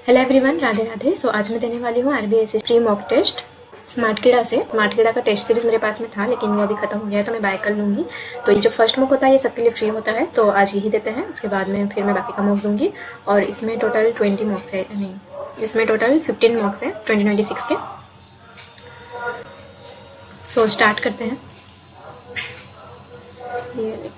Hello everyone, Radhe Radhe. So आज मैं देने वाली हूँ RBISS pre mock test smart Keeda से। स्मार्ट कीड़ा का टेस्ट सीरीज मेरे पास में था, लेकिन वो अभी खत्म हो गया है तो मैं बाय कर लूँगी। तो ये जो फर्स्ट मॉक होता है ये सबके लिए फ्री होता है, तो आज यही देते हैं। उसके बाद में फिर मैं बाकी का मॉक दूँगी। और इसमें टोटल 20 मॉक्स है, नहीं इसमें टोटल 15 मॉक्स है 2026 के। सो स्टार्ट करते हैं। ये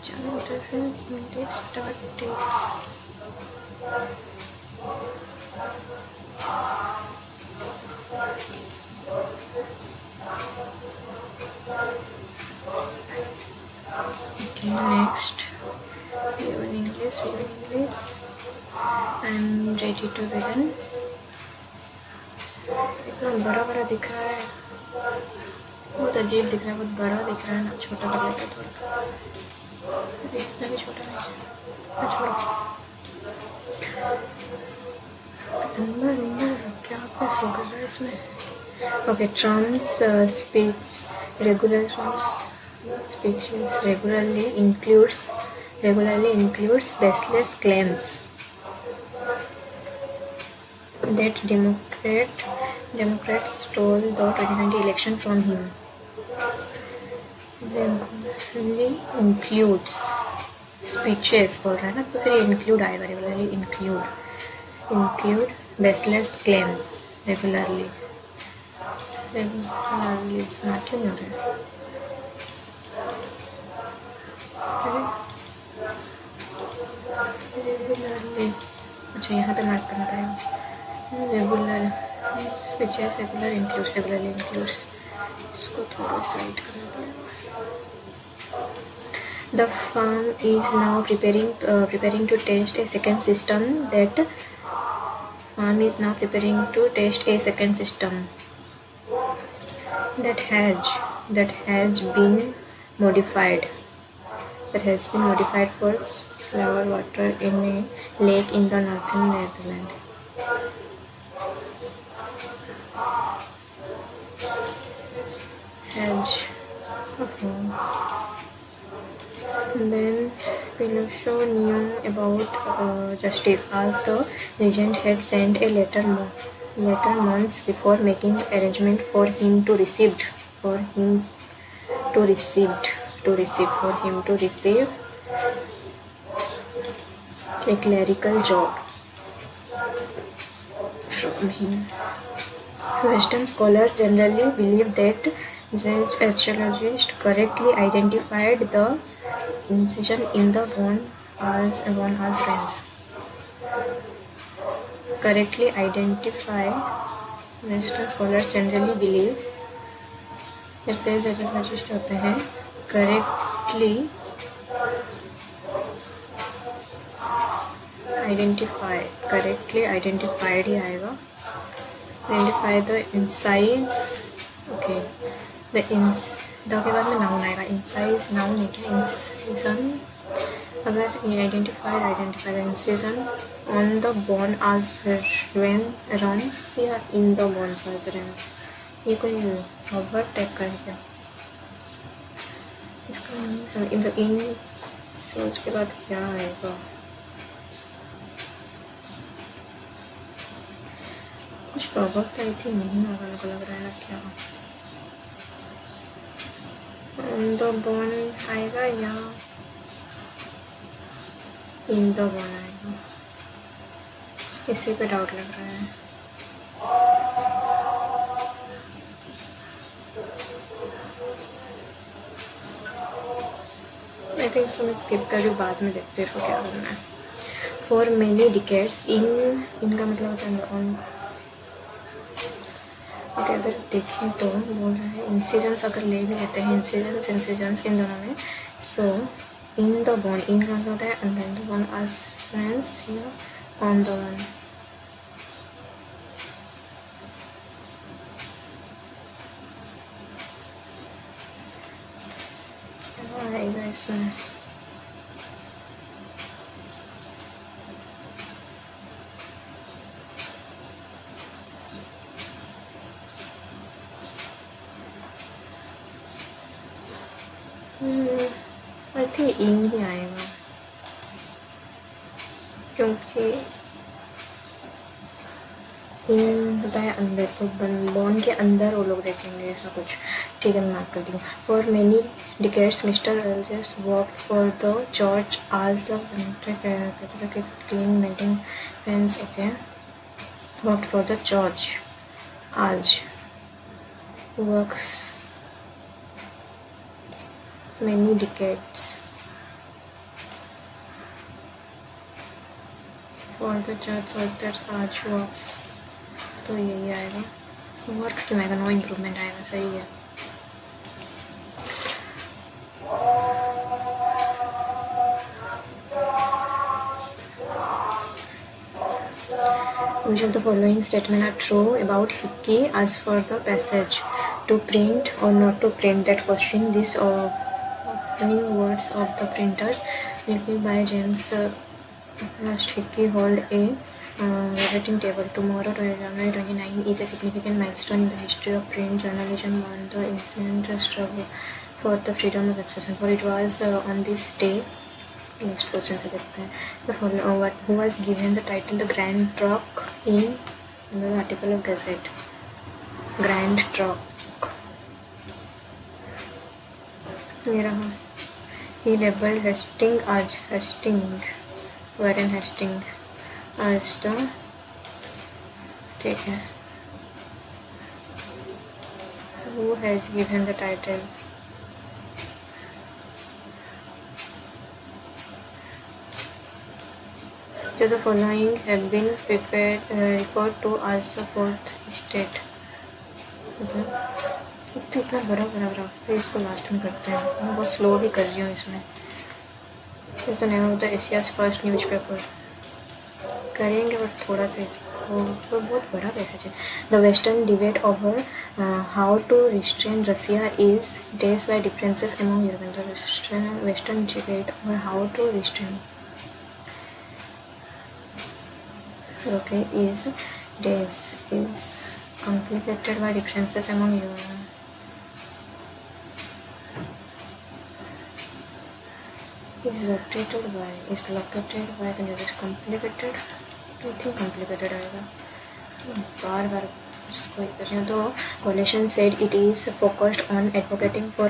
Okay, next, view in English, view in English. I'm ready to begin. इतना बड़ा बड़ा दिख रहा है, बहुत अजीब दिख रहा है, बहुत बड़ा दिख रहा है ना। छोटा कर लेते थोड़ा, इतना भी छोटा नहीं, छोड़ो। नंबर क्या क्या शो कर रहा है इसमें। Okay, trans speech regulations speeches regularly includes baseless claims that Democrats stole the 2020 election from him. Regularly includes speeches बोल रहा है ना, तो फिर include आएगा। regularly include baseless claims regularly क्यों नहीं हो रहा है? रेगुलरली, अच्छा यहाँ पे मार्क करना पड़ेगा। रेगुलर स्पीचेस रेगुलरली इंक्लूड्स, इसको थोड़ा साइड करना पड़ेगा। The firm is now preparing to test a second system that has been modified for slower water in a lake in the northern Netherlands. Hedge. Okay. Then Pinocchio knew about justice, as the regent had sent a letter months before, making arrangement for him to receive a clerical job from him. Western scholars generally believe that Judge archaeologist correctly identified the incision in the bone as rings. Western scholars generally believe that says archaeologist होते हैं correctly identified ही आएगा। Identify the incise. Okay, the के बाद में noun आएगा। Incise noun है क्या? Incision, अगर ये identified the incision on the bone as runs या in the bones as runs, ये कोई प्रॉवर्ब टाइप का है क्या? इसका इन सोच के बाद क्या आएगा? कुछ प्रॉवर्ब तो आई थी, नहीं होगा मेरे को लग रहा है ना। क्या ऑन द बोन आएगा या इन द बोन आएगा? इसी पे डाउट लग रहा है। आई थिंक सो मैं स्किप कर रही, बाद में देखते हैं इसको क्या करना है। फॉर मेनी डिकेड्स, इनका मतलब होता है ऑन। ओके, अगर देखें तो बोल रहा है इंसिजन्स, अगर ले भी लेते हैं इंसिजन्स इन दोनों में, सो इन द बोन, इन का मतलब होता है अंदर द बोन as friends या ऑन द बोन। क्या आएगा इसमें? आई थिंक इन ही आएगा, क्योंकि इन होता है अंदर, तो लॉन के अंदर वो लोग देखेंगे ऐसा कुछ। ठीक है, मैं मार्क कर दी हूँ। For many decades Mr Welges work for the church as the clean maintain fence. Okay, work for the church as works many decades for the church as that as works, तो यही आएगा। Work क्यों आएगा, no improvement आएगा, सही है। Which of the following statements are true about Hickey as for the passage to print or not to print? That question. This opening words of the printers written by James Last Hickey hold a writing table. Tomorrow, January 29, is a significant milestone in the history of print journalism and the instant struggle for the freedom of expression. For it was on this day. Next question से देखते हैं। Who was given the title the grand truck in the article of gadget. Grand truck ये रहा। ही labelled Hasting आज Hasting Warren Hasting आज the, ठीक है। Who has given the title, So the following have been referred to as the fourth estate. मतलब तो इतना बड़ा पैराग्राफ, फिर इसको लास्ट में करते हैं। मैं बहुत स्लो भी कर रही हूँ इसमें। फिर तो name of the Asia's first newspaper करेंगे, बट थोड़ा सा इसको बहुत बड़ा पैसेज है। The western debate over how to restrain Russia is days by differences among European. Western debate over how to restrain, okay, is days is complicated by differences among you. Is located by the nearest complicated, I think complicated आएगा। बार बार इसको कर रही हूँ। तो coalition said it is focused on advocating for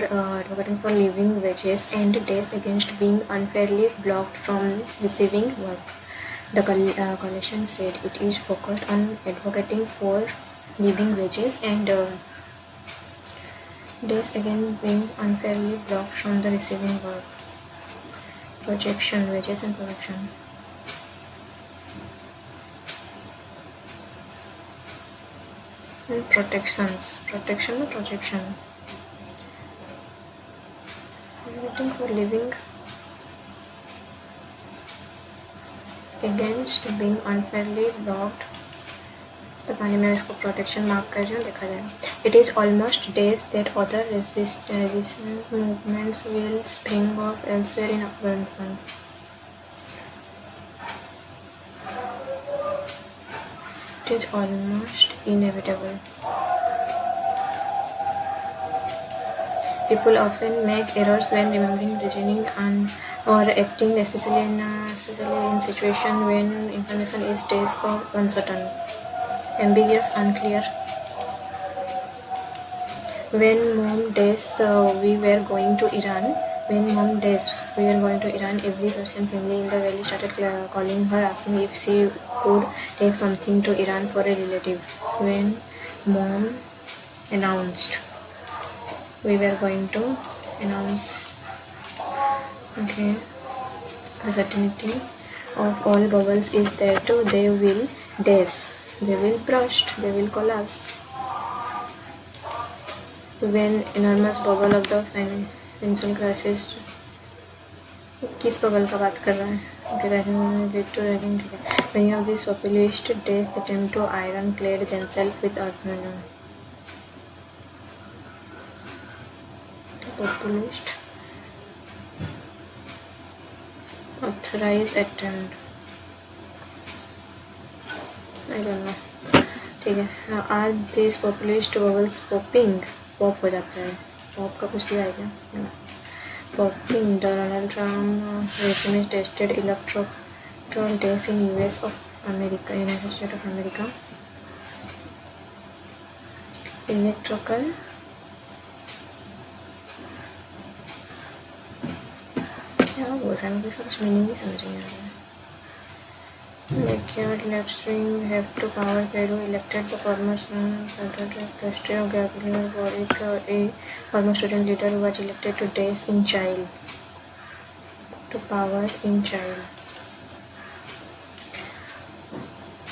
living wages and days against being unfairly blocked from receiving work. The coalition said it is focused on advocating for living wages and days again being unfairly blocked from the receiving work. Projection, wages and projection. And protections, protection or projection. Advocating for living against being unfairly blocked, पता नहीं, मैं इसको protection mark कर रही हूँ, देखा जाए। It is almost days that other resistance movements will spring of elsewhere in Afghanistan. It is almost inevitable. People often make errors when remembering, reasoning, or acting, especially in situation when information is days or uncertain, ambiguous, unclear. When mom days we were going to Iran. When mom days we were going to Iran, every Persian family in the valley started calling her, asking if she could take something to Iran for a relative. When mom announced we were going to announce, okay, the certainty of all bubbles is that they will daze, they will burst, they will collapse. When enormous bubble of the financial crisis, किस bubble का बात कर रहा है? Many of these populist days attempt to ironclad themselves with autonomy. Populist authorize attempt, I don't know, ठीक है। Are these populist bubbles popping? Pop हो जाता है, पॉप का कुछ दिया है क्या? Popping. The Donald Trump regime tested electoral days in US of America, United States of America. Electrical क्या बोल रहा है, मुझे कुछ मीनिंग नहीं समझ में आ रहा है. Backyard lecturing have to power Peru elected the former trustee of Gabriel Boric, a former student leader who was elected to days in jail. To power in jail.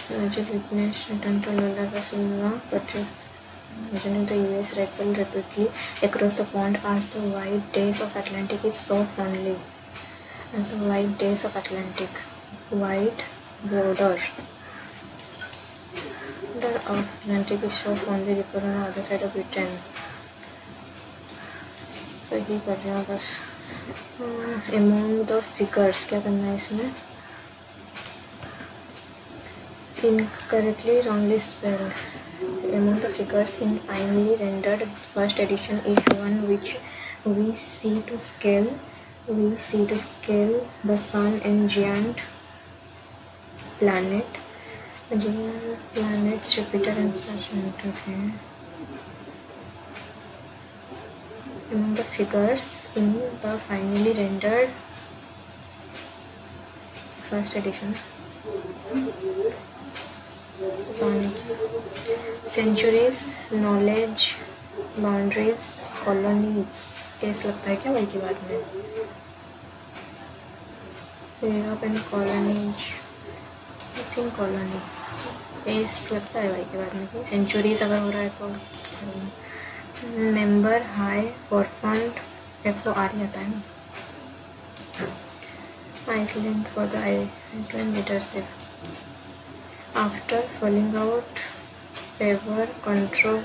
Alleged witness returned to Lula da Silva, representing the U.S. rifle repeatedly across the pond as the white days of Atlantic is so fondly. As the white days of Atlantic. White border of Atlantic is so fondly referred on the other side of Britain. सही कर रहे हो बस. Among the figures क्या करना है इसमें? Incorrectly, wrongly spelled. Among the figures in finely rendered first edition is one which we see to scale the sun and giant planets Jupiter and such. Okay. Among the figures in the finally rendered first edition, centuries, knowledge, boundaries, colonies. ऐसा लगता है क्या वही की बात में? Europe and colonies. I think colony. ऐसा लगता है वही की बात में कि centuries अगर हो रहा है तो member high forefront FOR आता है ना. Iceland for the Iceland leadership. After falling out, favor controversy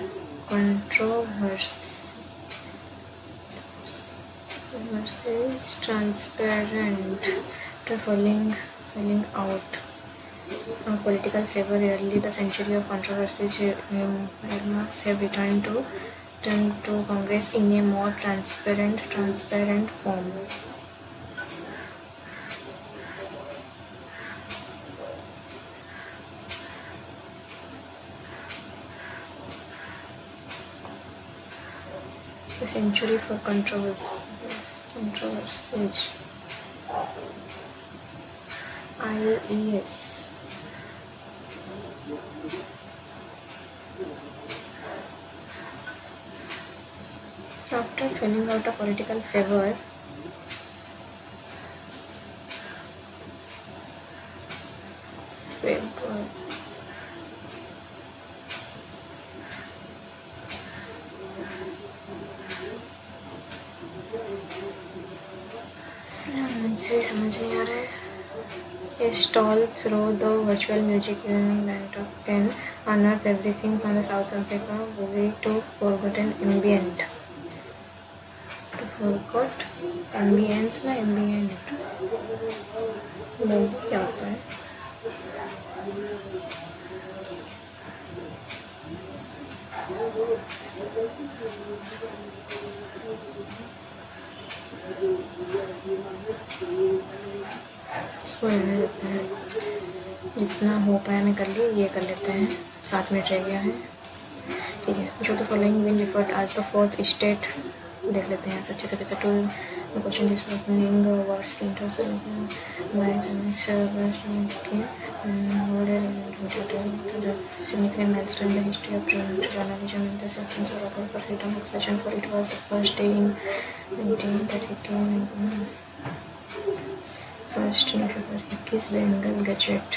is transparent. After falling out political favor, early the century of controversies must have returned to Congress in a more transparent form. The century for controversies. IES. After falling out of political favor, मुझे समझ नहीं आ रहा है. A stall through the virtual music laptop can unearth everything from the South Africa movie to forgotten ambient. To forgot ambience ना ambient. वो क्या होता है? इसको रहने देते हैं. जितना हो पाया मैं कर ली. ये कर लेते हैं. 7 मिनट रह गया है. ठीक है. जो तो following win referred as the fourth state देख लेते हैं अच्छे से. To question this opening words printers significant milestone in the history of journalism in the sense of for freedom of expression, for it was the first day in 1932 first newspaper East Bengal Gazette.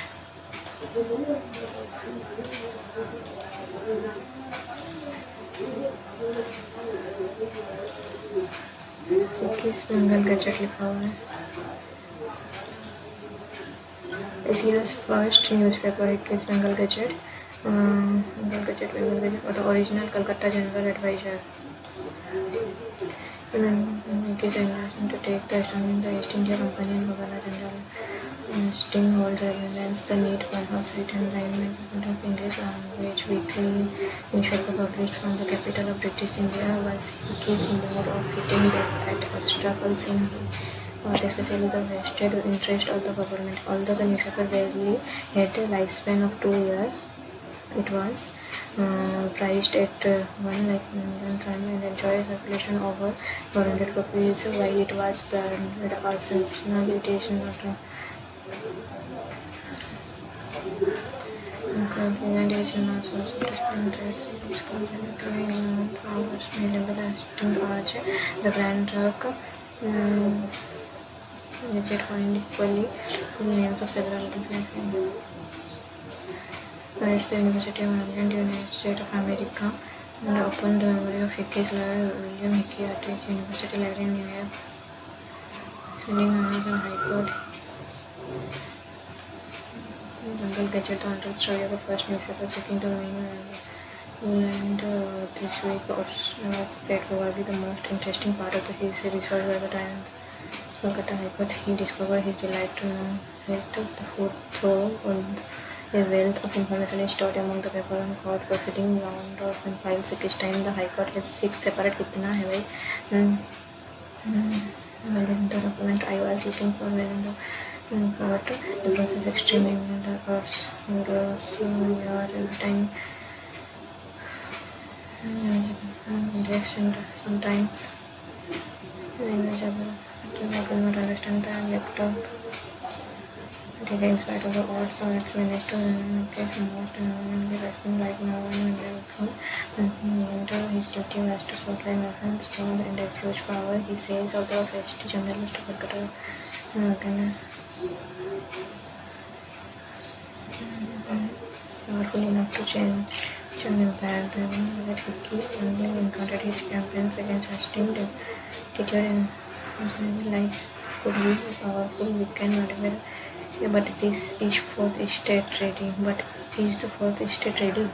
East Bengal Gazette लिखा हुआ है. इसकी first newspaper East Bengal Gazette. Bengal Gazette और the original Calcutta General Adviser. to take the stand in the East India Company and Governor General Stinghold Reliance the need perhaps written alignment of English language weekly newspaper published from the capital of British India was his mode of hitting back at obstacles in especially the vested interest of the government. Although the newspaper barely had a lifespan of 2 years, It was priced at 1 lakh Indian rupee and enjoys circulation over 400 copies. While it was branded as sensational, it is not a presentation of social traits. It is considered powers available as the brand drug. Legit find equally full names of several different Paris, the University of Maryland, United States of America, and opened the memory of Hickey's lawyer William Hickey at his University Library in New York, sending another High Court. Jungle Gadget, the untold story of the first newspaper seeking to and this week was probably the most interesting part of his research by the time. Kolkata High Court, he discovered his delight to know that the fourth throw on a wealth of information is stored among the paper and court proceeding round of and files. Each time the High Court has 6 separate kitna hai bhai. Well, in the document I was looking for within the court, the process is extremely occurs every time. Direction sometimes I could not understand the laptop. It is in spite of the odds, so it's managed to get most and the resting like no one and his duty was to supply weapons found and huge power. He says of the first journalist to Kolkata powerful enough to change an empire. The one that Hickey strongly encountered his campaigns against Hastings deterred and like could be powerful, weekend, whatever. Yeah, but this is fourth estate ready. But is the fourth estate ready?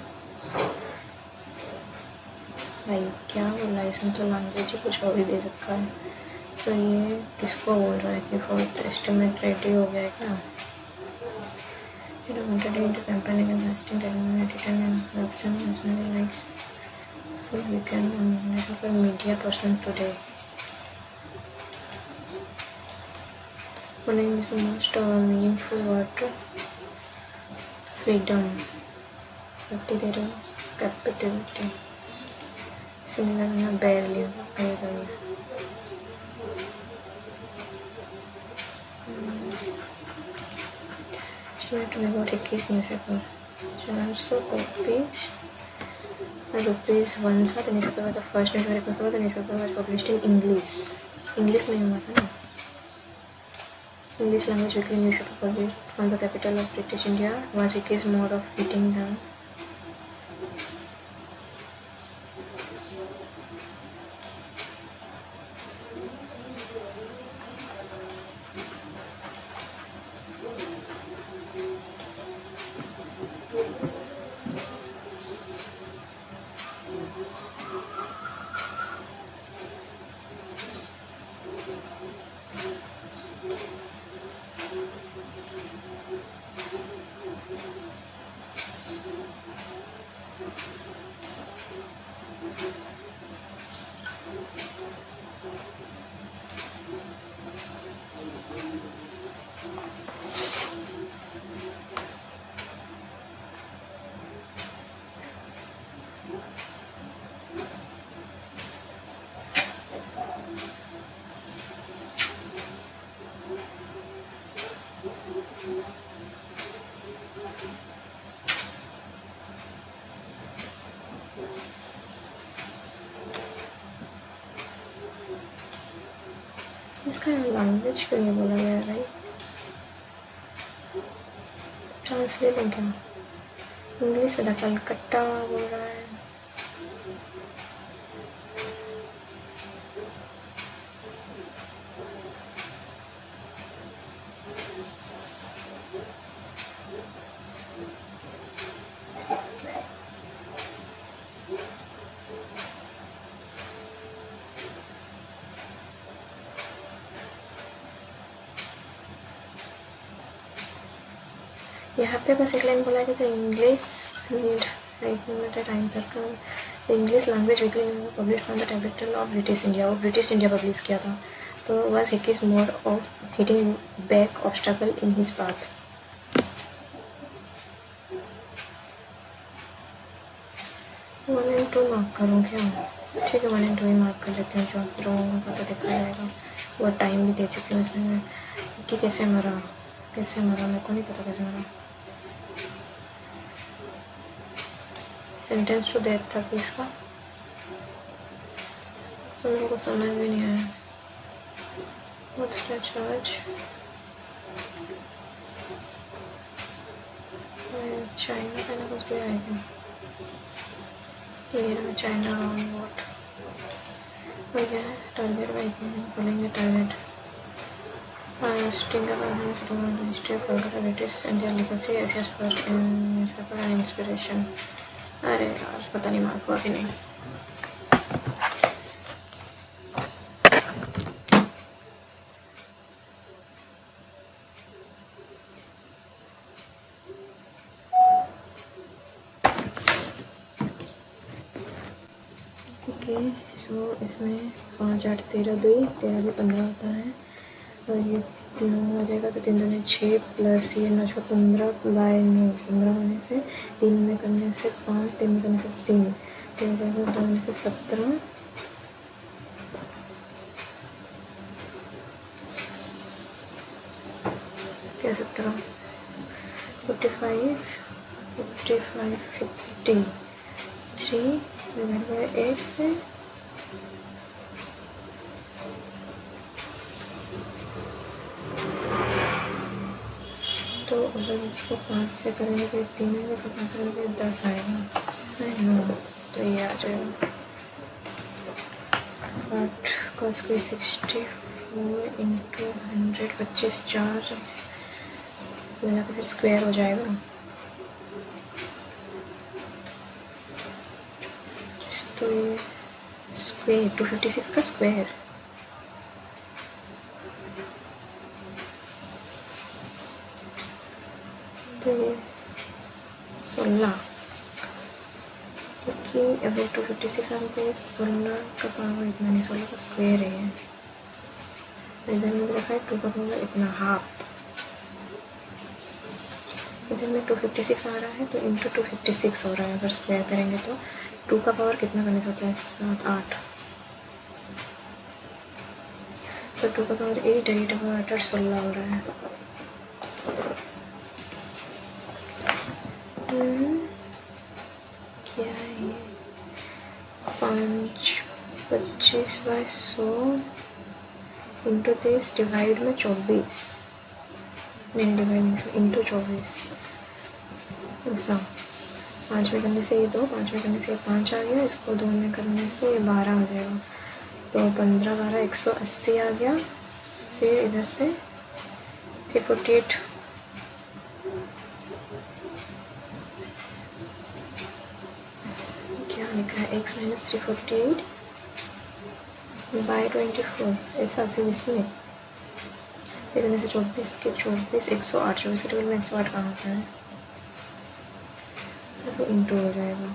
भाई क्या बोला है इसमें तो language ही कुछ और ही दे रखा है तो ये किसको बोल रहा है कि फोर्थ एस्टिमेट रेडी हो गया है क्या It wanted in the campaign against Hastings and corruption and something like so we can never a media person today. One is the most meaningful word freedom. Capability. Similar barely. To be about Hickey's newspaper. 400 copies. Rupees 1 था. The newspaper was the first newspaper. The newspaper was published in English. English में हुआ था ना. English language weekly newspaper published from the capital of British India was Hickey's mode of hitting them. इसका language क्यों नहीं बोला गया भाई ट्रांसलेट हो क्या इंग्लिश में था कलकत्ता बोल रहा है यहाँ पे बस एक लाइन बोला है कि English time circle the English language weekly publish from the capital of British India वो ब्रिटिश इंडिया पब्लिश किया था तो was Hicky's mode of hitting back obstacle in his path 1 into mark करूँ क्या? ठीक है 1 into ही मार्क कर लेते हैं, जो होगा तो देखा जाएगा। वो टाइम भी दे चुकी हूँ इसमें कि कैसे मरा मेरे को नहीं पता कैसे मरा। सेंटेंस टू डेथ था कि इसका, तो मेरे को समझ भी नहीं आया। What's the charge? चाइना का ना कुछ दिया है क्या? ये रहा चाइना राउंड वॉट और क्या है? टारगेट बाई बोलेंगे target Sting Abraham documented the history of Calcutta British and their legacy as a sport in newspaper and inspiration. अरे यार पता नहीं मार्क हुआ कि नहीं। ओके सो इसमें 5 8 13 2 13 15 होता है और ये 9 आ जाएगा तो 3 दूनी 6 प्लस ये 9 6 15 बाय 9 15 होने से 3 में करने से 5 3 में करने से 3 तो हो जाएगा 2 होने से 17 क्या 17 45 50 3 डिवाइड बाय 8 से तो अगर इसको 5 से करेंगे तो 3 है, इसको 5 से करेंगे 10 आएगा नहीं तो ये आ जाएगा 8 का स्क्वायर 64 इंटू 100 25 4 मिला के फिर स्क्वायर हो जाएगा तो ये स्क्वायर 256 का स्क्वायर तो ये 16 क्योंकि अगर 256 आते तो 16 का पावर इतना नहीं 16 का स्क्वायर है इधर में रखा है 2 का पावर इतना हाफ इधर में 256 आ रहा है तो इंटू 256 हो रहा है अगर स्क्वायर करेंगे तो 2 का पावर कितना करने से होता है 7 8 तो 2 का पावर 8 है 8 का पावर 8 16 हो रहा है क्या है 5 25 बाय 100 इंटू 30 डिवाइड में 24 नहीं डिवाइड इंटू 24 ऐसा 5 में करने से ये 2 5 में करने से ये 5 आ गया इसको 2 में करने से ये 12 हो जाएगा तो 15 12 180 आ गया फिर इधर से फिर 48 क्या लिखा है x माइनस 348 बाई 24 ऐसा सिर्फ इसमें फिर इनमें से 24 के 24 108 24 के टेबल में 108 कहाँ होता है तो इंटू हो जाएगा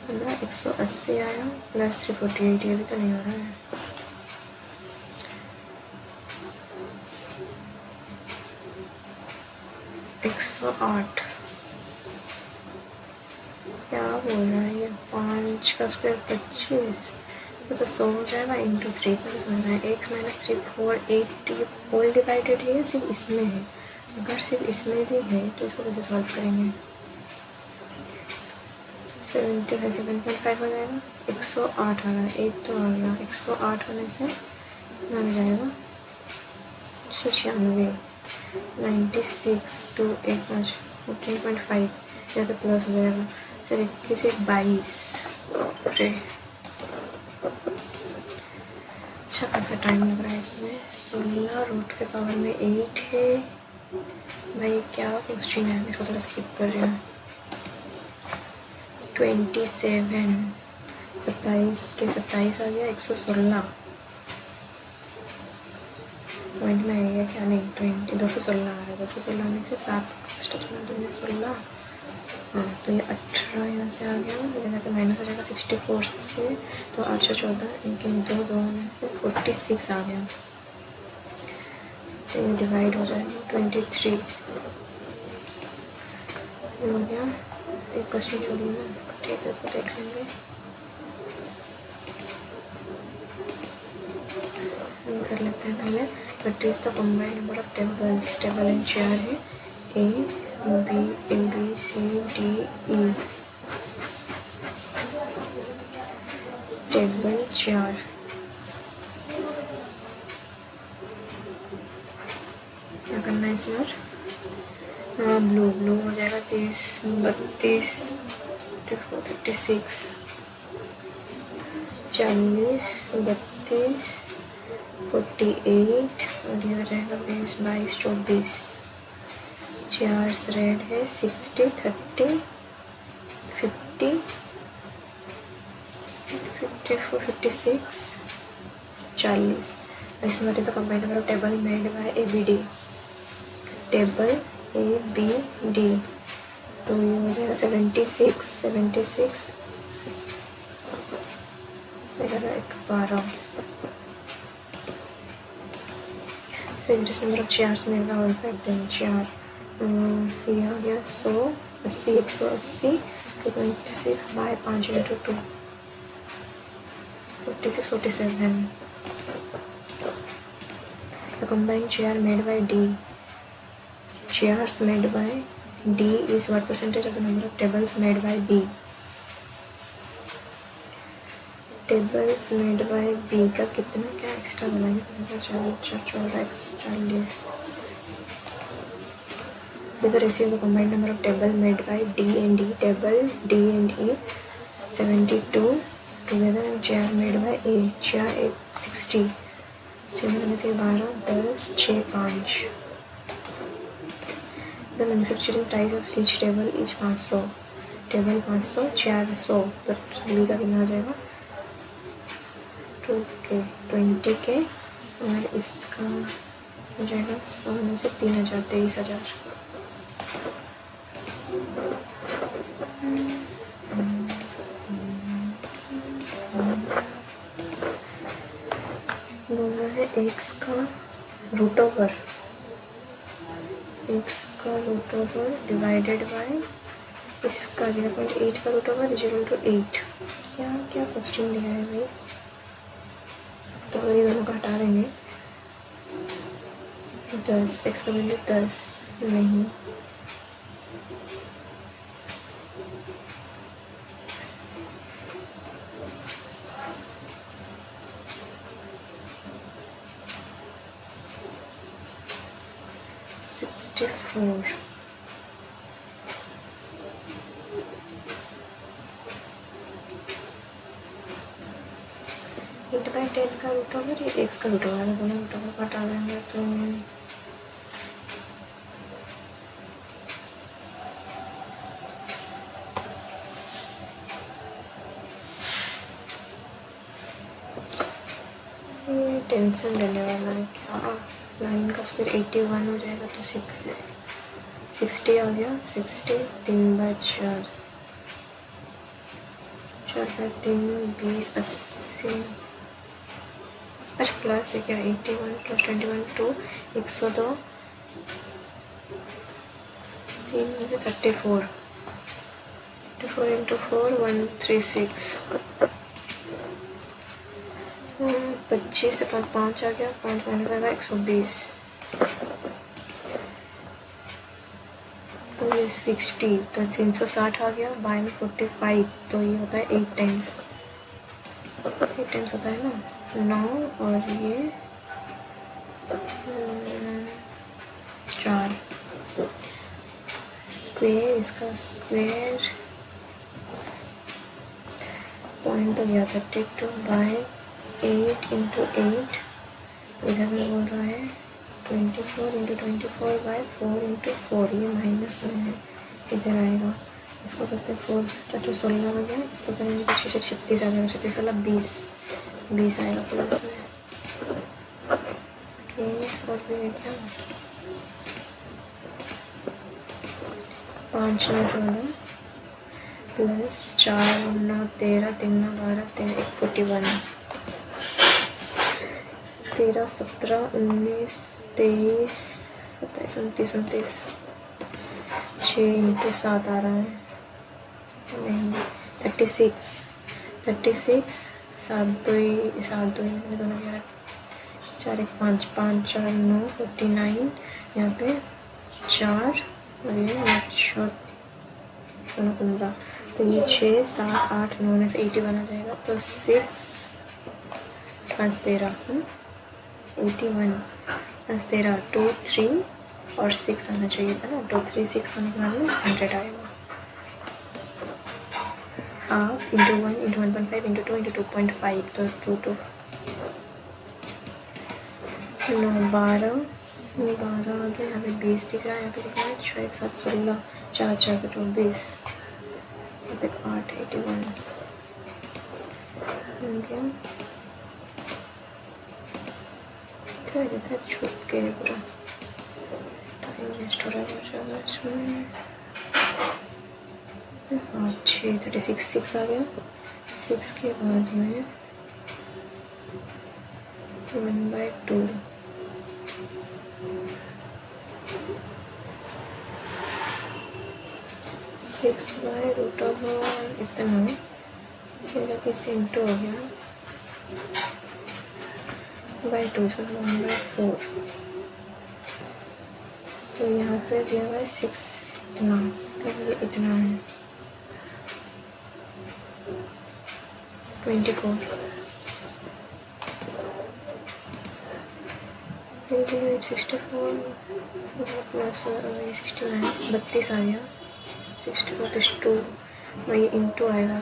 180 आया प्लस 348 ये भी तो नहीं हो रहा है $108 क्या बोल रहा है ये 5 का स्क्वायर 25 तो 100 हो जाएगा इंटू 3 का समझ रहा है x माइनस 3 480 होल डिवाइडेड है सिर्फ इसमें है अगर सिर्फ इसमें भी है तो इसको कैसे सॉल्व करेंगे 7.5 हो जाएगा 108 आ रहा है एक तो आ गया 108 होने से लग जाएगा 96 96 2 1 5 14.5 या तो प्लस हो जाएगा चल 21 22 अरे अच्छा खासा टाइम लग रहा है इसमें 16 रूट के पावर में 8 है भाई क्या क्वेश्चन है इसको थोड़ा स्किप कर रही हूँ 27 27 के 27 आ गया 116 पॉइंट में आएगा क्या नहीं 216 आ रहा है 216 में से 7 16 हाँ तो ये 18 यहाँ से आ गया इधर तो माइनस हो जाएगा 64 से तो 814 इनके 2 होने से 46 आ गया तो ये डिवाइड हो जाएगा 23 हो गया एक क्वेश्चन छोड़िए ना, ठीक है उसको देख लेंगे। कर लेते हैं पहले। What is the combined number of tables. Table and chair है A B C D E. Table chair क्या करना है इस बार? हाँ ब्लू हो जाएगा। 30, 32, 56, 40, 32, 48 और ये हो जाएगा 20, 22, 24। चेयर्स रेड है 60, 30, 50, 54, 56, 40। इसमें तो combined number of table made by A B D. Table A B D तो ये हो जाएगा 76, 76, 12। Number of chairs made by करते हैं। चेयर ये आ गया 100, 80, 180, 226 bye 5 × 2, 56, 47। The combined chair made by D. Chairs made by D is what percentage of the number of tables made by B? Tables made by B का कितना क्या extra बनाएंगे? 40, 40। What is the ratio of the combined number of tables made by D and E? Table D and E 72 together and chair made by A. Chair 60. 12, 10, 6, 5। The manufacturing price of each table is 500। Table 500, chair 100, तो B का कितना आ जाएगा? 2K, 20K और इसका हो जाएगा 100 में से 3000, 23,000। बोलना है x का रूट ओवर डिवाइडेड बाय इसका 0.8 का रूट ओवर = 8। क्या क्वेश्चन दिया है भाई? तो अगर ये दोनों का हटा देंगे 10, x का वैल्यू 10 नहीं, $64। एट बाई 10 का रूट ओवर, ये एक्स का रूट ओवर, दोनों रूट ओवर हटा देंगे तो ये टेंशन देने वाला है। क्या 9 का स्क्वायर 81 हो जाएगा तो 60 आ गया। 60 3/4, 4/3 20, 80। अच्छा प्लस है क्या? 81 + 21 2, 102, 3 में 34, 34 × 4 136। 25 से 5 आ गया, 5 माइनस आएगा 120। तो ये 60 तो 360 आ गया। बाय में 45 तो ये होता है 8 टाइम्स। 8 टाइम्स होता है ना 9 और ये 4। स्क्वेयर, इसका स्क्वेयर पॉइंट तो गया 32 बाय 8 × 8। इधर में बोल रहा है 24 × 24 बाय 4 × 4। ये माइनस में है, इधर आएगा। इसको करते 4 × 16 हो गया। इसको करेंगे तो 6 × 36 आ जाएगा। 36 वाला 20 आएगा प्लस में। और फिर क्या 5 × 14 प्लस 4 × 9 13, 3 × 12 13, 41, 13, 17, 19, 23, 27, 28, 29, 30, 6 × 7 आ रहा है 36 7 2 मैंने दोनों किया 4 1 5 5 4 9 49 यहाँ पे 4 और ये शॉर्ट दोनों 15 तो ये 6 7 8 9 में से 81 आ जाएगा तो 6 5 13 81 5 13 2 3 और 6 आना चाहिए था ना 2 3 6 होने के बाद में 100 आएगा half into 1 into 1.5 into 2 into 2.5 तो 2 2 9 12 आ गया यहाँ पे 20 दिख रहा है यहाँ पे लिखा है 6 1 7 16 4 4 तो 24 7 1 8 81 इधर छुप के पूरा टाइम वेस्ट हो रहा है बहुत ज़्यादा इसमें 6 36 6 आ गया 6 के बाद में 1/2 6/√, इतना मेरा किसी इंटू हो गया by 2 so 1/4 तो यहाँ पे दिया हुआ है 6 इतना तो ये इतना है 24 64 प्लस 69 32 आ गया 64 तो 2 वही इंटू आएगा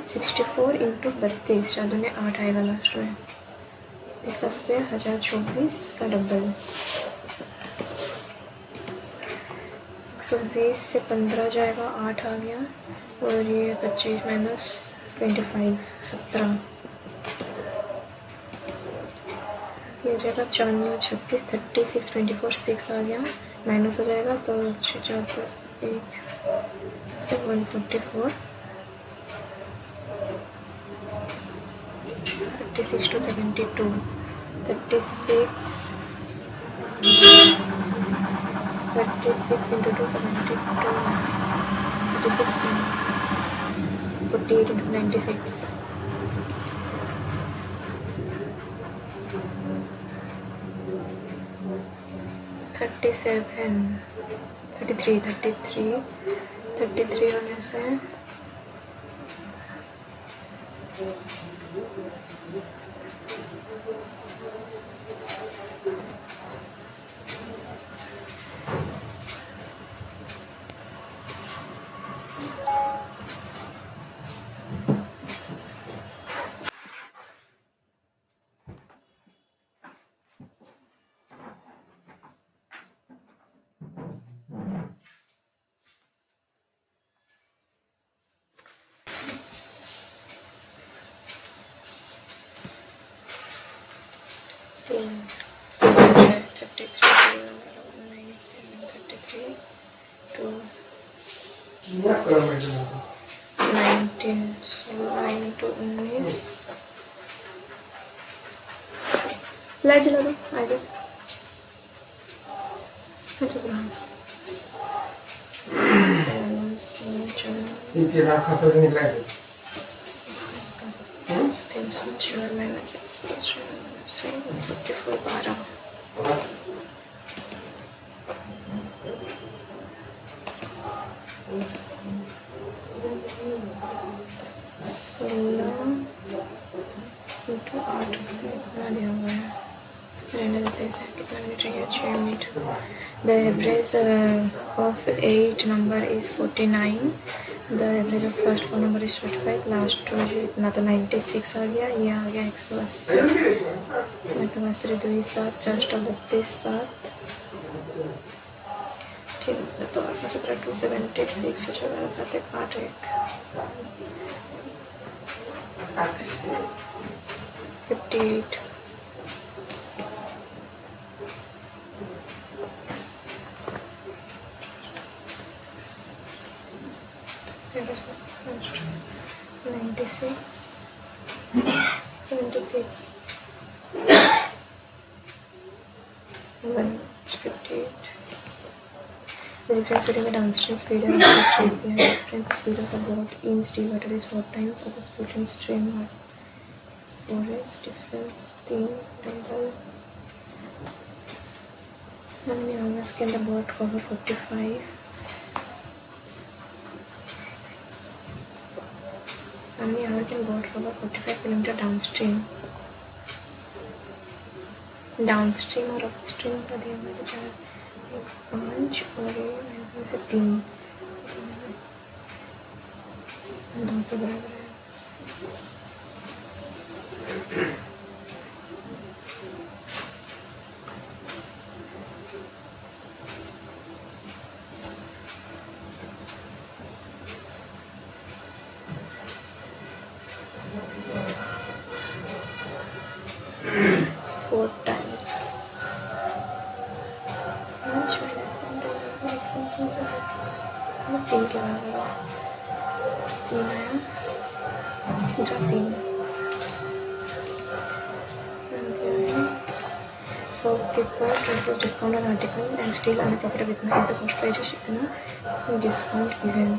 64 इंटू 32 चार ने 8 आएगा लास्ट में इसका स्क्वायर 1024 का डबल 120 से 15 जाएगा 8 आ गया और ये 25 माइनस 25 17 ये हो जाएगा 4 9 36 36 24 6 आ गया माइनस हो जाएगा तो 6 4 1 144 36 to 72 36 into 2 72 36 48 into 96 37 33 होने से लाइट जला दो आगे The average of 8 number is 49. The average of first 4 number is 25. Last two इतना तो 96 आ गया ये आ गया 180 मैं के पास 3 2 7 4 32 7 ठीक है तो 17 276 14 7 8 58 96 76 158 The difference between the downstream speed and upstream speed. The difference speed of the boat in divided is 4 times of the speed in stream. 4x difference 3 double. How many hours can the boat cover? 45. How many hours can boat cover? 45 kilometer downstream. Downstream और upstream का दिया हुआ है 4 5 और ये से 3 दो तो बराबर है. तीन के बराबर है. 3 आया जो 3. Shopkeeper discount on article and still earn profit of इतना. इफ द कॉस्ट प्राइस इतना discount given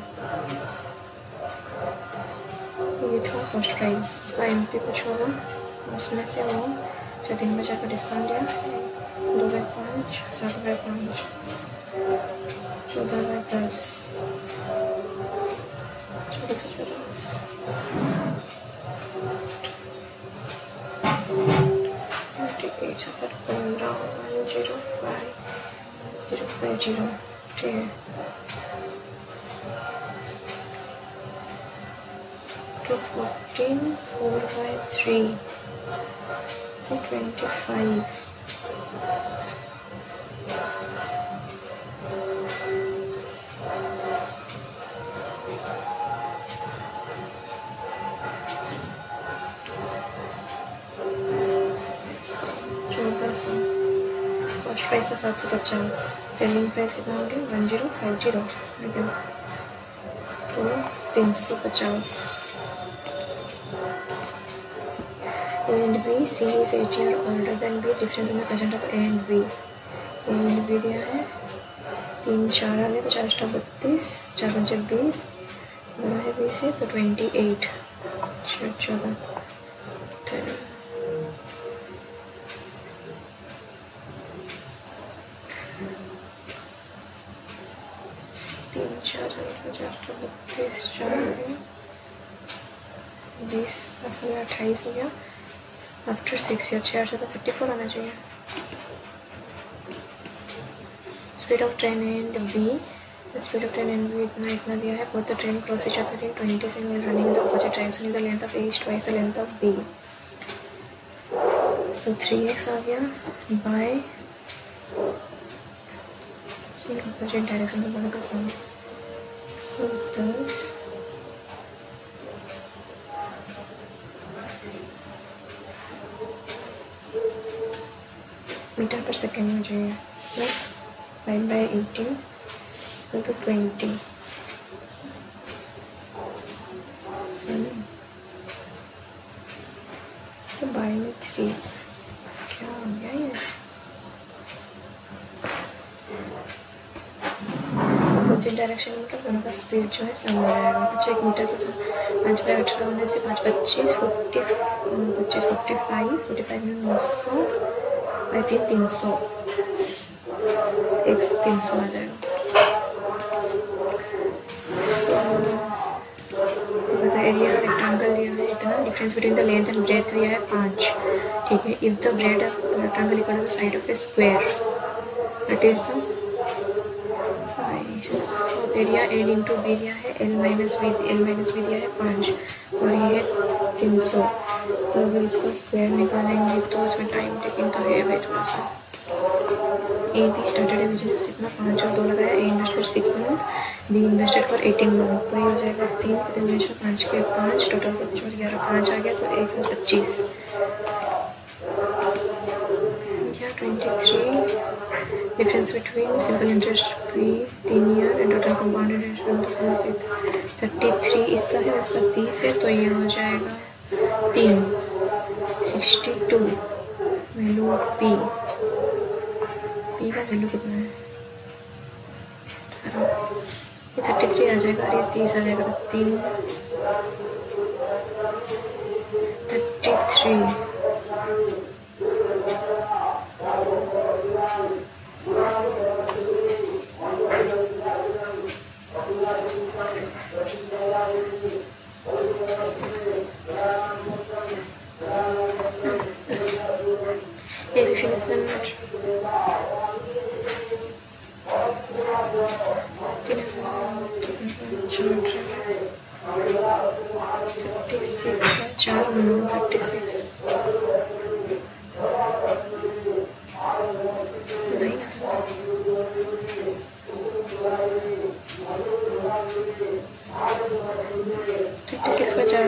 with cost price. उसका एमपी कुछ होगा उसमें से वो 3,000 का डिस्काउंट दिया. 2/5 7/5 14/10 1450 98 70 15 105 050 214 4/3 so 25. कॉस्ट प्राइस है 750. सेलिंग प्राइस कितना हो गया 1050 तो 350. A and B, C is 8 years older than B. Difference in the present of A and B. A and B दिया है 3 4 आ गया तो 4 × 32 4 × 20 बड़ा है 20 से तो 28 14 3 4 4 32 4 20 28 हो गया. आफ्टर 6 ईयर 6 8 34 आना चाहिए. Speed of train and B. Speed of train and B इतना दिया है. Both the train cross each other in 20 second while running in the opposite direction in the length of A is twice the length of B. So 3x आ गया by opposite direction का दोनों का सम. सो 10 metre पर second में चाहिए. 5/18 = 20. तो bye में 3 क्या हो गया ये. अपोजिट डायरेक्शन मतलब दोनों का स्पीड जो है सम हो जाएगा. अच्छा 1 मीटर का 5/18 होने से 5 25 40 25 45 45 में 900 बाई 300 x 300 आ जाएगा. एरिया रेक्टेंगल दिया है इतना. Difference between the length and breadth दिया है 5. ठीक है. If the breadth rectangle equal to the side of a square that is the area L × B दिया है. L - B दिया है 5 और ये है 300. तो अगर इसका स्क्वायर निकालेंगे तो उसमें टाइम टेकिंग तो है भाई थोड़ा सा. ए बी स्टार्टेड है बिजनेस इतना 5 और 2 लगाया. A invested 6 month B invested for 18 month. तो ये हो जाएगा 3 5 के 5 टोटल 25 11 5 आ गया तो 1 + 25 या 23. Difference between simple interest be 3 year and total compounded interest 33 इसका है. इसका 30 है तो ये हो जाएगा 3 62. वैल्यू पी का वैल्यू कितना है 33 आ जाएगा और ये 30 आ जाएगा, तो 3 33 ये भी फिनिश चार 36 36 का 4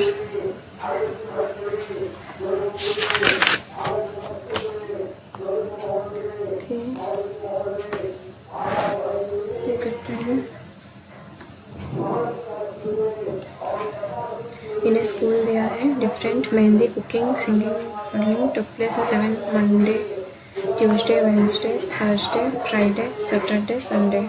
ये करते हैं। इन्हें स्कूल दिया है different mehndi cooking singing learning took place in 7 Monday Tuesday Wednesday Thursday Friday Saturday Sunday.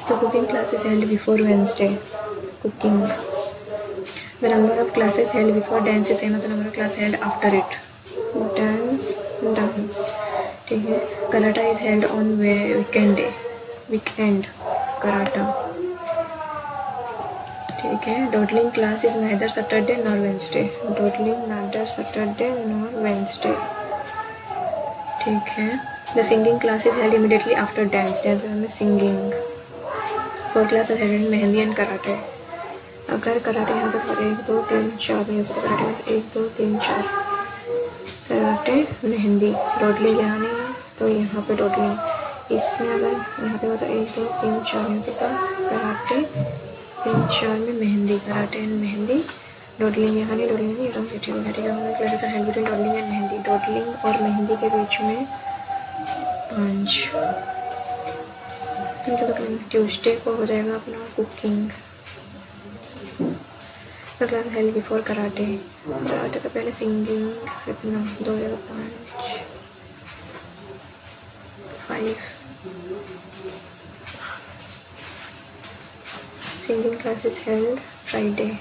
The cooking class is held before Wednesday. Cooking. The number of classes held before dance is same as the number of classes held after it. Dance. ठीक है। Karate is held on weekend. Karate. ठीक है। Dawdling class is neither Saturday nor Wednesday. Dawdling neither Saturday nor Wednesday. ठीक है। The singing class is held immediately after dance. Dance में singing. 4 classes held in mehndi and karate. अगर karate है तो 1 2 3 4 नहीं हो सकता। कराटे में तो 1 2 3 4 कराटे मेहंदी। डॉडलिंग यहाँ नहीं है तो यहाँ पे डॉडलिंग। इसमें अगर यहाँ पे हो तो 1 2 3 4 नहीं हो सकता। कराटे 3 4 में mehndi. Karate and mehndi. Doodling यहाँ नहीं, डॉडलिंग नहीं, रंग ठीक है। हमारे classes are held between doodling and mehndi. Doodling और मेहंदी के बीच में 5। ट्यूसडे को हो जाएगा अपना cooking. The class held before karate. Karate का पहले सिंगिंग कितना 2 5 singing classes held Friday।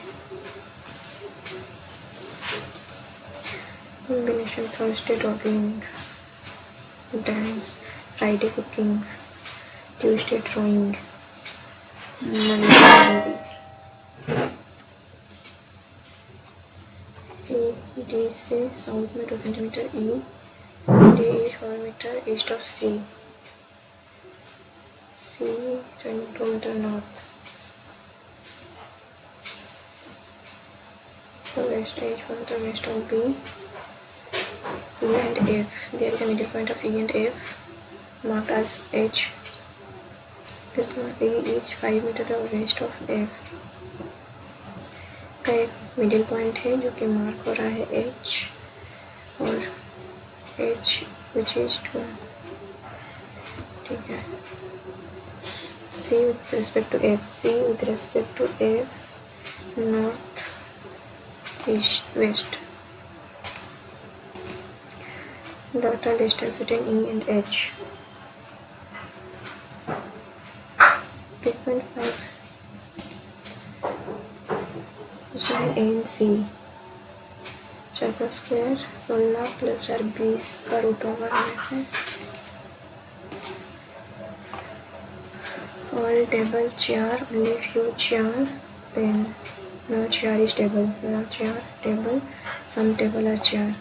combination Thursday drawing dance, Friday cooking, Tuesday drawing, Monday mehndi. D से साउथ में 2 centimetre. D is 4 metre east of C। C 22 metre north. West is 4 metre west of B। E and F. There is a middle point of E and F marked as H. E is 5 metre the west of F का एक middle point है जो कि mark हो रहा है H और H which is 2। ठीक है। C with respect to F, C with respect to F, north, east, west. Total distance between E and H 2.5। A and C। 4 का स्क्वायर 16 प्लस 4 20 का रूट होगा इनमें से। All table 4 only few 4 pen. No 4 is table, no 4 table, some table are 4।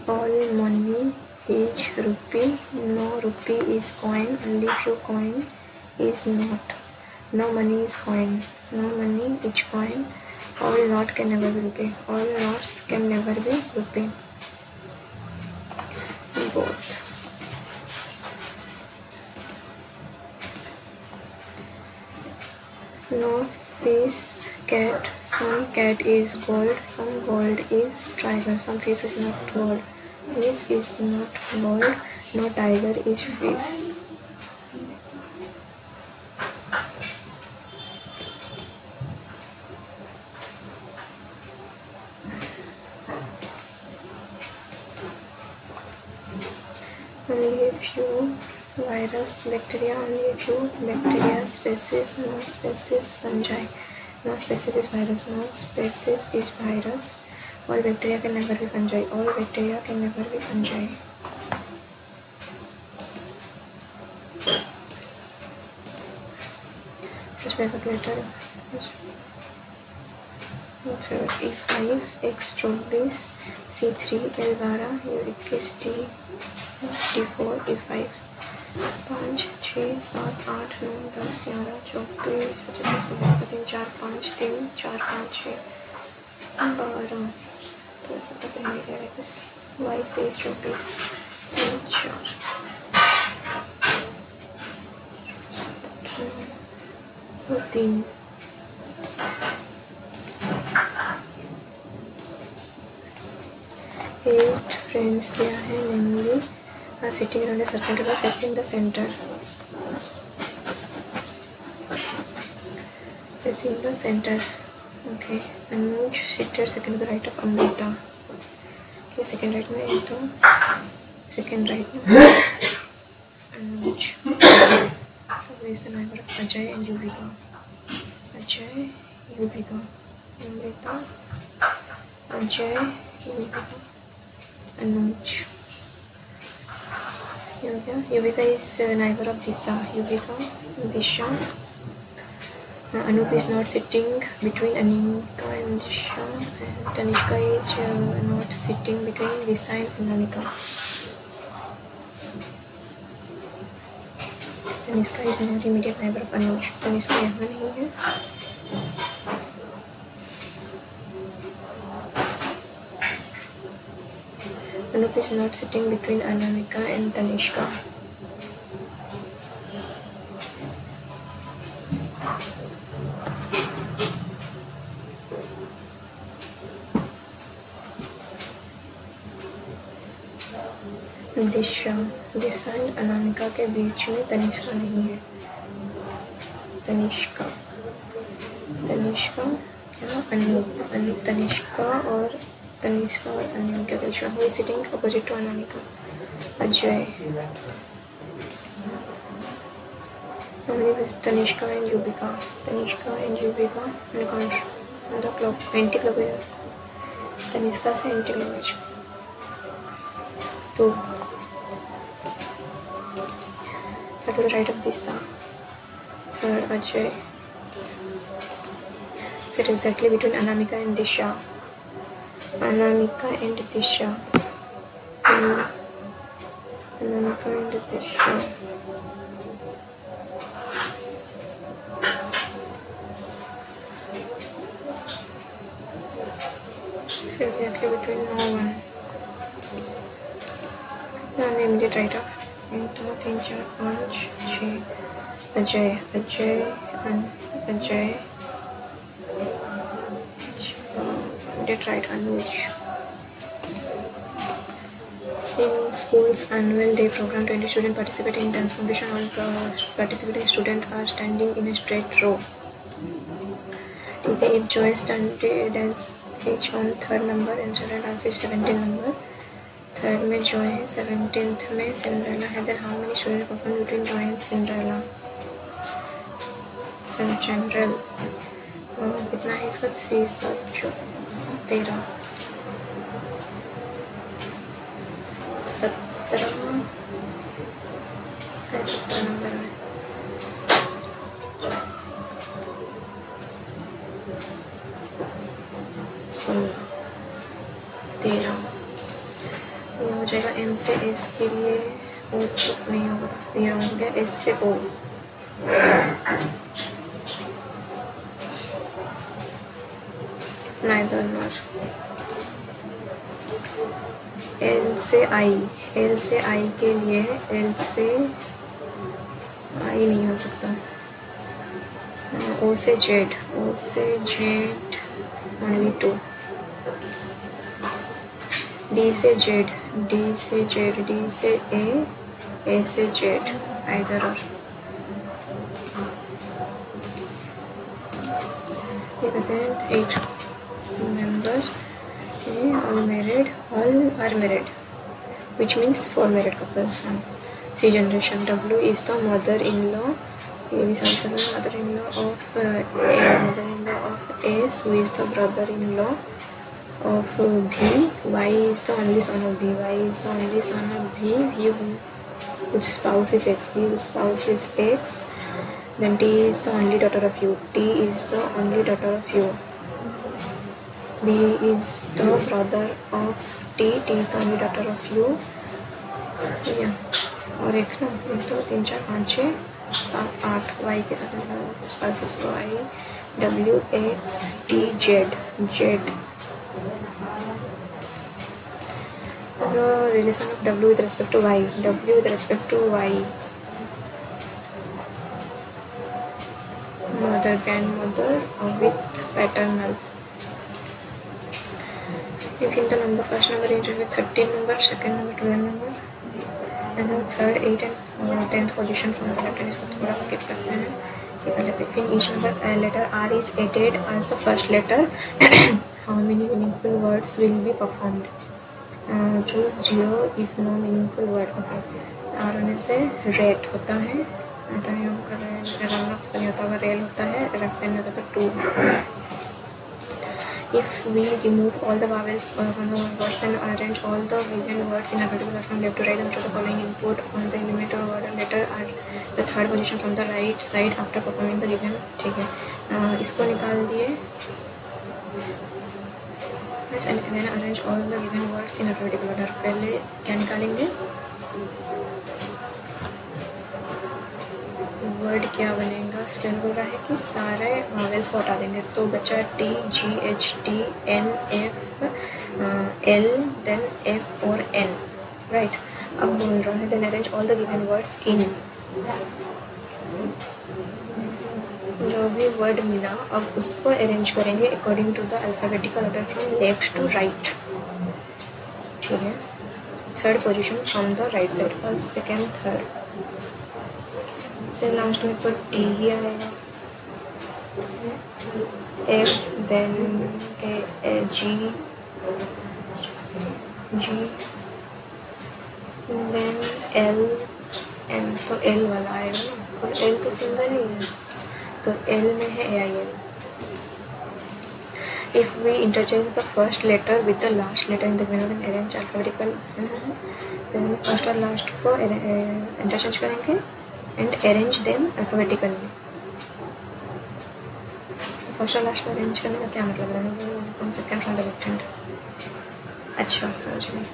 All money is rupee, no rupee is coin, only few coin is not, no money is coin, no money is coin, all not can never be rupee, all nots can never be rupee, both। No fish cat, some cat is gold, some gold is tiger, some fish is not gold, This is not gold, no tiger is fish. Only a few virus, bacteria, only a few bacteria species, no species fungi. No species is virus, no species is virus. All bacteria can never be fungi. All bacteria can never be fungi. Such base of letter E5, X strawberries, C3, Elvara, Uricus, D4, E5, 5, 6, 7, 8, 9, 10, 11, 24, 25, 3, 4, 5, 3, 4, 5, 6, 12, तो पता नहीं क्या है बस 22, 23, 24, 3, 4, 3 8 friends there है namely are sitting around a circle table facing the center. Facing the center. Okay. Anuj seated second to the right of Amrita. Okay, second right में तो second right में Anuj. तो is the neighbor of Ajay and Yuvika. Ajay, Yuvika, Amrita, Ajay, Yuvika, Anuj. Yuvika is neighbor of Disha. Yuvika, Disha. Anup is not sitting between Anika and Disha, and Tanishka is not sitting between Disha and Anika. Tanishka is not immediate neighbor of Anuj. Tanishka यहाँ नहीं है. Anup is not sitting between Anamika and Tanishka. Disha and Anamika के बीच में तनिष्का नहीं है. तनिष्का क्या अनूप तनिष्का और अनामिका के बीच में. Who is sitting opposite to Anamika? Ajay. Tanishka and Yuvika the clock anti clock. Tanishka से anti clock. To the right of Disha. Third, Ajay. Sit exactly between Anamika and Disha. Anamika and Disha. Exactly between no one. Immediate right of 1, 2, 3, 4, 5, 6. Ajay and Ajay. Immediate right Anuj. In school's annual day program, 20 students participating in dance competition. All participating students are standing in a straight row. ठीक है. If Joy started dance each on third number and started dance is 17 number. Third में Joy है, 17th में Cinderella है. Then how many student perform between Joy and Cinderella? General कितना है इसका? 3, 7, 13, 17 number में. सोलह, 13 हो जाएगा. एम से एस के लिए ओ नहीं होगा. 13 हो गया. एस से ओ. Neither not. एल से आई के लिए एल से आई नहीं हो सकता. ओ से जेड ओनली 2. D से Z, D से Z, D से A से Z, either or. ये कहते हैं 8 members, all married, all are married, which means 4 married couples. C generation. W is the mother-in-law. A is also the mother-in-law of A, mother-in-law of S, who is the brother-in-law of B. Y is the only son of B. Y is the only son of B. V whose spouse is X. B whose spouse is X. Then T is the only daughter of U. T is the only daughter of U. B is the brother of T. T is the only daughter of U. Yeah. और एक ना 1 2 3 4 5 6 7 8 Y के साथ spices Y W X T Z Z. The relation of W with respect to Y. W with respect to Y. Mother, grandmother, with paternal. If in the number first number ranges with 13 numbers, second number 12 number, and the third 8 and 10th position from the left hand, इसको थोड़ा skip करते हैं. If in each number letter R is added as the first letter, how many meaningful words will be performed? Choose 0 if no meaningful word. Okay. R होने से red होता है, नहीं होता होगा, रेल होता है, रफ नहीं होता तो 2. If we remove all the vowels from the words and arrange all the given words in alphabetical order from left to right, then show the following input on the element or word and letter at the third position from the right side after performing the given. ठीक है, इसको निकाल दिए. And then arrange all the given words in alphabetical order. पहले क्या निकालेंगे? Word क्या बनेगा? स्पेल बोल रहा है कि सारे वावेल्स को हटा देंगे, तो बचा T G H T N F L then F और N. राइट. अब बोल रहा है then arrange all the given words in. जो भी वर्ड मिला अब उसको अरेंज करेंगे according to the alphabetical order from left to right. ठीक है. Third position from the right side, first second third से लास्ट में तो T ही आएगा. F then G then L N, तो L वाला आएगा ना, और L तो सिंगल ही है, तो L में है AIL. If we interchange the first letter with the last letter in the middle, then arrange alphabetical. then first और last को interchange करेंगे and arrange them alphabetically. तो फर्स्ट और लास्ट को अरेंज करने का क्या मतलब है? कौन second from the left hand. अच्छा समझ गई.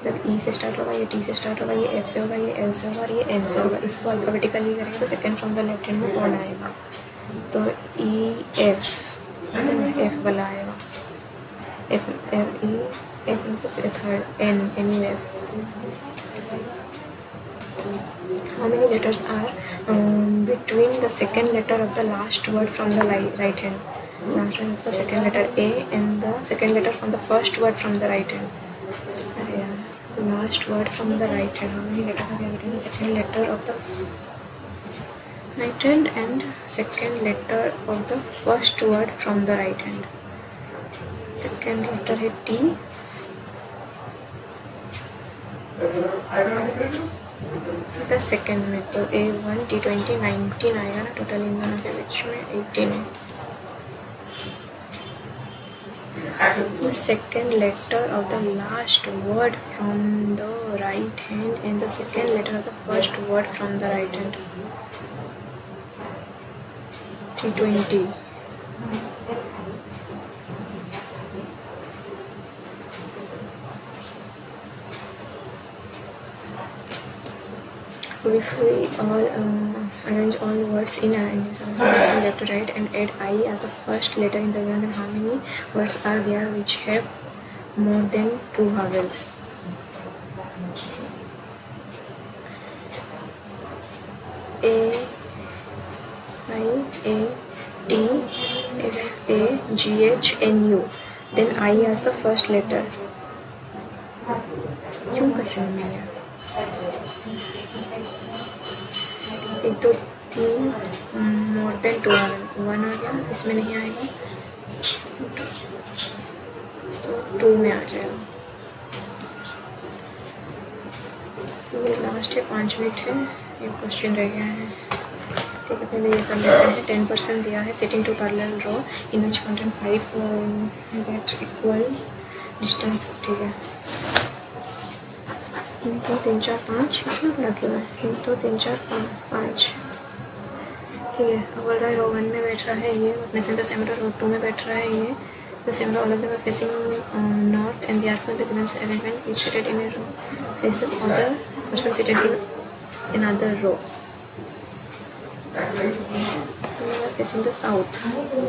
जब E से स्टार्ट होगा, ये T से स्टार्ट होगा, ये F से होगा, ये L से होगा और ये N से होगा. इसको अल्फाबेटिकली करेंगे तो second from the left hand में कौन आएगा? तो E F वाला आएगा. F से third N U F. How many letters are between the second letter of the last word from the right hand? Last one is the second letter A and the second letter from the first word from the right hand. The last word from the right hand. How many letters are there between the second letter of the right hand and second letter of the first word from the right hand? Second letter है T. तो second में तो A1 T20 19 आएगा ना total इन दोनों के बीच में 18. The second letter of the last word from the right hand and the second letter of the first word from the right hand. T20. If we all arrange all words in from left to right and add I as the first letter in the word, then how many words are there which have more than 2 vowels? A I A T F A G H N U. Then I as the first letter. क्यों कश्मीर में है? 1 2 3 more than 2 1 आ गया, इसमें नहीं आएगा तो 2 में आ जाएगा। ये लास्ट है, 5 मिनट है, एक क्वेश्चन रह गया है। ठीक है, पहले ये कर लेते हैं। 10% दिया है, sitting two parallel row in which content 5 that equal distance. ठीक है, 1 2 3 4 5 कितना बड़ा क्यों है? 1 2 3 4 5। ठीक है, अब बोल रहा है रो 1 में बैठ रहा है ये, अपने सेंटर सेंटर रो 2 में बैठ रहा है ये। The similar all of them are facing north and therefore the given arrangement is seated in a row faces other person seated in another row. Facing the south,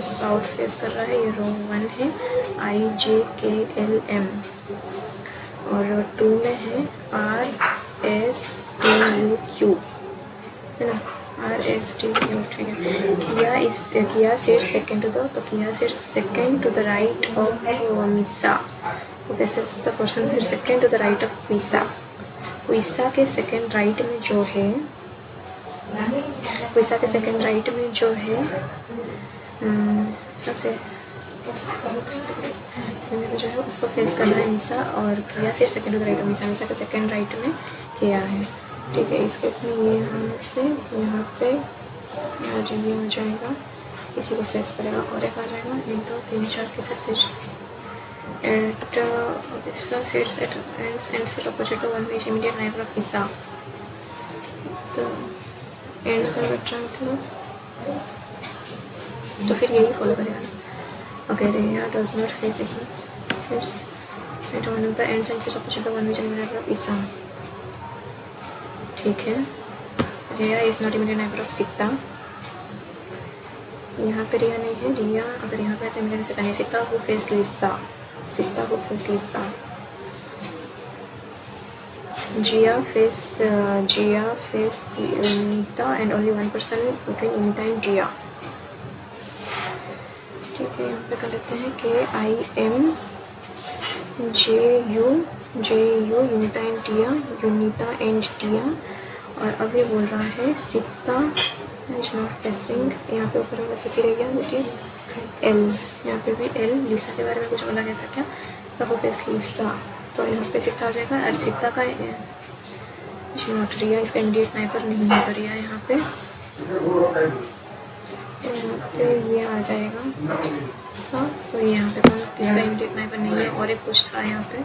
south face कर रहा है, ये रो 1 है IJKLM और रो 2 में है RSTUQ, है ना, RSTU। ठीक है, किया सिट्स सेकंड टू द, तो किया sits second to the right of Misa, faces the person sits second to the right of Quisa. Quisa के सेकंड राइट में जो है, क्विसा के सेकंड राइट में जो है जो है उसको फेस करना है मिसा, और किया सिर्फ second to the right of Misa, Misa के सेकंड राइट में किया है। ठीक है, इस केस में ये यहाँ से यहाँ पे हो जाएगा, इसी को फेस करेगा और एक आ जाएगा। 1 2 3 4 किसे seats eight Issa sits at ends and sit opposite the one which immediate neighbor of Issa. तो एंड्स में बैठ रहा है तो फिर यही फॉलो करेगा। Okay, Rhea does not face Issa, sits at one of the ends and sits opposite the one which immediate neighbor of Issa. ठीक है, Rhea is not immediate neighbor of Sita। यहाँ पे रिया नहीं है, रिया अगर यहाँ पे तो इमीडिएट सीता नहीं। Sita who face Lisa, Sita who face Lisa। Jia face Unita and only one person between Unita and Jia। ठीक है, यहाँ पे कर लेते हैं KIM JU Unita and Tia, Unita and Tia। और अब ये बोल रहा है सीता is not facing, यहाँ पे ऊपर वाला सिटी रह गया which is L, यहाँ पे भी L। लिसा के बारे में कुछ बोला गया था क्या? तो वो फेस लिसा, तो यहाँ पे सीता आ जाएगा। और सीता का नॉट रिया, इसका इमीडिएट नाइबर नहीं है, तो रिया यहाँ पे ये आ जाएगा। तो ये यहाँ पे कौन किसका इमीडिएट नाइबर नहीं है? और एक कुछ था यहाँ पे,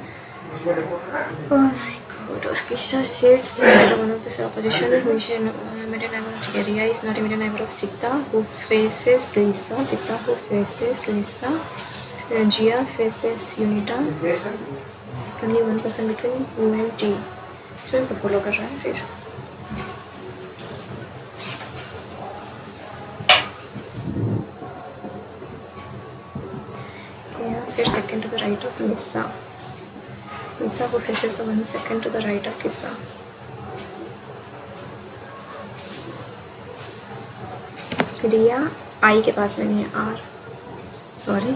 उसकी seats at one of the opposition which immediate neighbor of Ria is not immediate neighbor of Sita who faces Lisa, Sita who faces Lisa, Jia faces Unita, only one person between U and T। इसमें तो follow कर रहा है। फिर यहाँ sits second to the right of Lisa, Lisa who faces the one second to the right of Kissa। रिया आई के पास में नहीं है, R सॉरी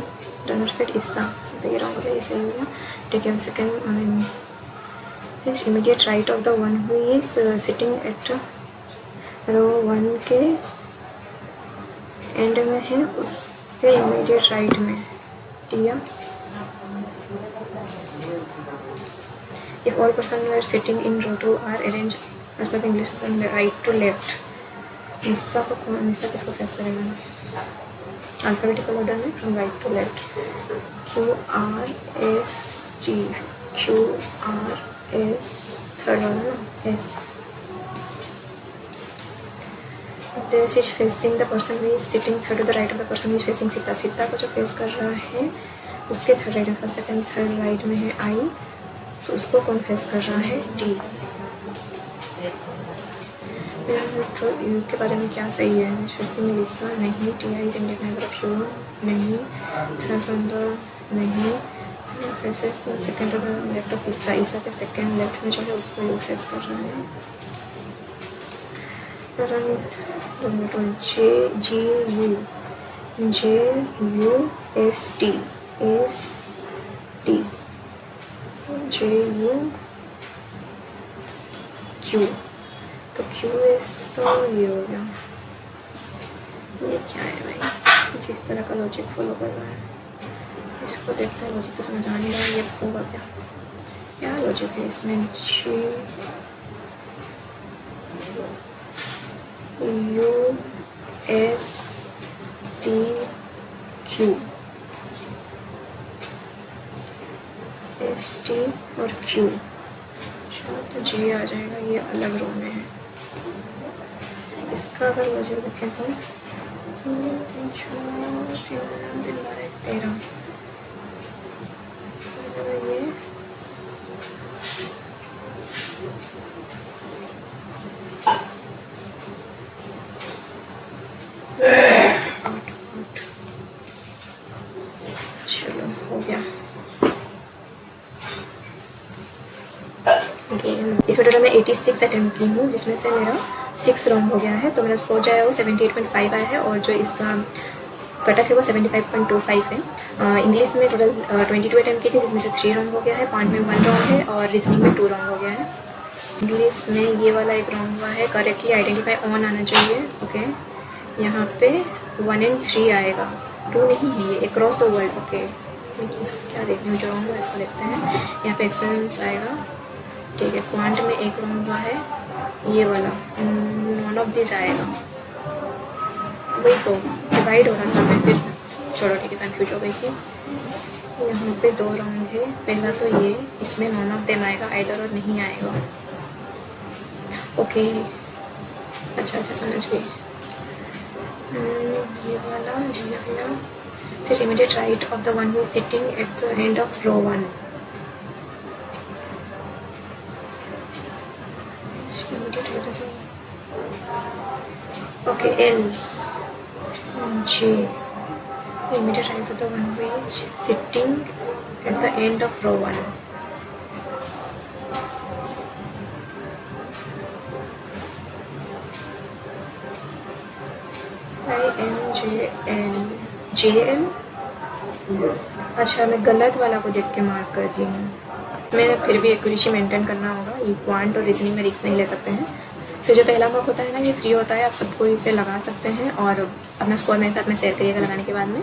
डोनट फिट इस्सा, तो ये रॉन्ग हो गया, ये सही हो गया। ठीक है, second immediate right of the one who is sitting at row 1 के एंड में है, उसके इमीडिएट राइट में टिया। If all persons were sitting in row 2 are arranged as per the English from right to left, मिस्सा किसको face करेगा? Alphabetical order में from right to left. QRS third वाला ना, S। This is facing the person who is sitting third to the right of the person who is facing Sita. Sita को जो face कर रहा है उसके थर्ड राइट में, फर्स्ट सेकंड थर्ड राइट में है I, तो उसको कौन फेस कर रहा है? D। यू के बारे में क्या सही है? फेसिंग लिसा नहीं, T I is immediate neighbour of you नहीं, थर्ड फ्रॉम द नहीं, faces second to the left of Isa, Isa के सेकंड लेफ्ट में जो है उसको यू फेस कर रहा है। JUST क्यू, तो क्यू इस तो ये हो गया। ये क्या है भाई, किस तरह का लॉजिक फॉलो कर रहा है, इसको देखते हैं। लॉजिक तो समझ आ नहीं रहा है, ये होगा क्या, क्या लॉजिक है इसमें। G U S T Q, S T और क्यू, तो जी आ जाएगा, ये अलग रो में है। इसका अगर लॉजिक देखें तो 3 3 4 3 3 12 13, ये चलो हो गया। इसमें टोटल मैं 86 अटेम्प्ट की हूँ, जिसमें से मेरा 6 रॉन्ग हो गया है, तो मेरा स्कोर जो है वो 78.5 आया है, और जो इसका कट ऑफ है वो 75.25 है। इंग्लिश में टोटल 22 अटेम्प्ट की थी, जिसमें से 3 रॉन्ग हो गया है, क्वांट में 1 रॉन्ग है, और रीजनिंग में 2 रॉन्ग हो गया है। इंग्लिश में ये वाला एक रॉन्ग हुआ है, करेक्टली आइडेंटिफाई ऑन आना चाहिए। ओके, यहाँ पे 1 and 3 आएगा, 2 नहीं है ये, अक्रॉस द वर्ल्ड। ओके, मैं इसको क्या देख रही हूँ, जो रॉन्ग हुआ इसको देखते हैं। यहाँ पे एक्सपीरियंस आएगा, ठीक है। क्वांट में एक रॉन्ग हुआ है, ये वाला नॉन ऑफ दिस आएगा, वही तो डिवाइड हो रहा था मैं, फिर छोड़ो ठीक है, कन्फ्यूज हो गई थी। यहाँ पे 2 रॉन्ग है, पहला तो ये, इसमें नॉन ऑफ देम आएगा, आइदर और नहीं आएगा। ओके, अच्छा समझ गई। ये वाला जी वाला, sit immediate right of the one who is sitting at the end of row 1। Okay, L G, immediate right for the one who is sitting at the end of row 1. IMJL, अच्छा मैं गलत वाला को देख के mark कर दी हूँ। मैं फिर भी एक्यूरेसी मेंटेन करना होगा, ये क्वांट और रीजनिंग में रिस्क नहीं ले सकते हैं। सो जो पहला मॉक होता है ना, ये फ्री होता है, आप सबको इसे लगा सकते हैं, और अपना स्कोर मेरे साथ में शेयर करिएगा लगाने के बाद में।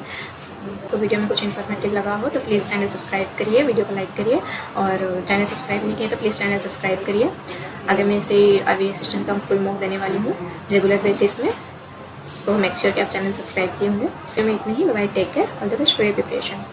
तो वीडियो में कुछ इन्फॉर्मेटिव लगा हो तो प्लीज़ चैनल सब्सक्राइब करिए, वीडियो को लाइक करिए, और चैनल सब्सक्राइब नहीं किए तो प्लीज़ चैनल सब्सक्राइब करिए। आगे मैं इसे RVA असिस्टेंट का फुल मॉक देने वाली हूँ रेगुलर बेसिस में, सो मेक श्योर कि आप चैनल सब्सक्राइब किए होंगे। फिर मैं इतनी ही, bye, take care, all the best for your preparation.